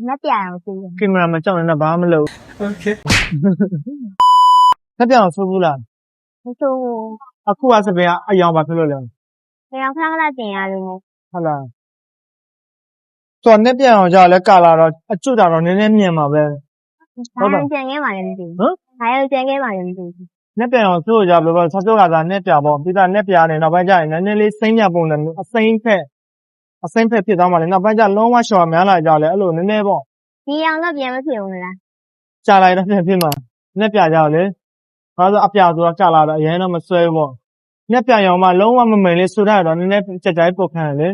လက်ပြအောင်စီးတယ် ကင်မရာမကြောက်နေတာဘာမှမလုပ် Okay. လက်ပြအောင်ဆိုးဘူးလား မဆိုးဘူး အခုကစပယ်ကအယောင်ပါဖြစ်လို့လဲ တရားခဏခဏတင်ရလို့ ဟုတ်လားဆိုတော့လက်ပြအောင်ကြောက်လဲကာလာတော့အကျွတ်တာတော့နည်းနည်းမြင်ပါပဲ ဘာလို့ကြံခဲ့မှလည်းမသိဘူးဘာလို့ကြံခဲ့မှလည်းမသိဘူး လက်ပြအောင်ဆိုးကြဘယ်လိုဆော့ဆော့ကသာနဲ့ပြပေါ့ပြီးသားနဲ့ပြနေနောက်ပိုင်းကျရင်နည်းနည်းလေးစိမ့်ပြပုံနဲ့အစိမ့်ဖက်ဖြစ်သွားမှလည်းနောက်ပိုင်းကျလုံးဝရှော့များလာကြလဲအဲ့လိုနည်းနည်းပေါ့ ဒီအောင်တော့ပြန်မဖြစ်ဘူးလား ကြာလိုက်တော့ဖြစ်မှာနဲ့ပြကြလေဘာလို့အပြဆိုတာကြာလာတော့အရင်တော့မဆွဲဘူးပေါ့နဲ့ပြရောင်မှလုံးဝမမိန်လေးဆူထားတော့နည်းနည်းကြက်ကြိုက်ပုတ်ခံလေ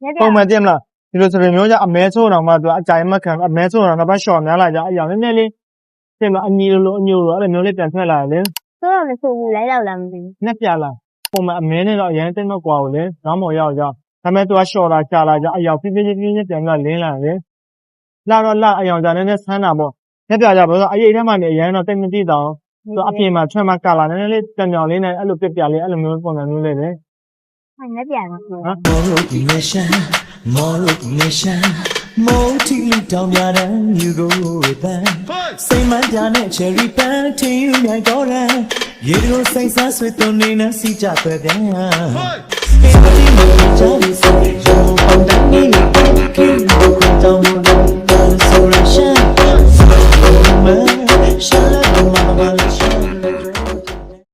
လက်ပြ ပုံမှန်တည်းမလားဒီလိုဆိုရင်မျိုးကြအမဲဆိုးတော့မှသူအကြိုင်မခံအမဲဆိုးတော့နောက်ပိုင်းရှော့များလာကြအယောင်နည်းနည်းလေးတင်မအညီလိုအညိုလိုအဲ့လိုမျိုးလေးပြန်ထွက်လာတယ်လေ ဆိုတော့မဆိုးဘူးလိုက်တော့လားမသိဘူး နဲ့ပြလာပုံမှန်အမဲနဲ့တော့အရင်တိတ်မကွာဘူးလေနောက်မှရောက်ဒါပေမဲ့သူကရှော့တာကြာလာကြအယောင်ဖြည်းဖြည်းပြန်လင်းလာတယ်လာတော့လာအယောင်ကြနည်းနည်းဆန်းတာပေါ့နဲ့ပြကြဘာလို့အရေးထဲမှာနေအရင်တော့တိတ်မသိတော့သူအပြင်မှာထွက်မှကလာနည်းနည်းလေးပြောင်လေးနဲ့အဲ့လိုပြလေးအဲ့လိုမျိုးပုံစံမျိုးလေးလေ လက်ပြမဆိုး Moro nation, Moti down yaran, you go with that. Say my Janet cherry pan, till you like all that. You don't say sass with the nina, see Jack with them.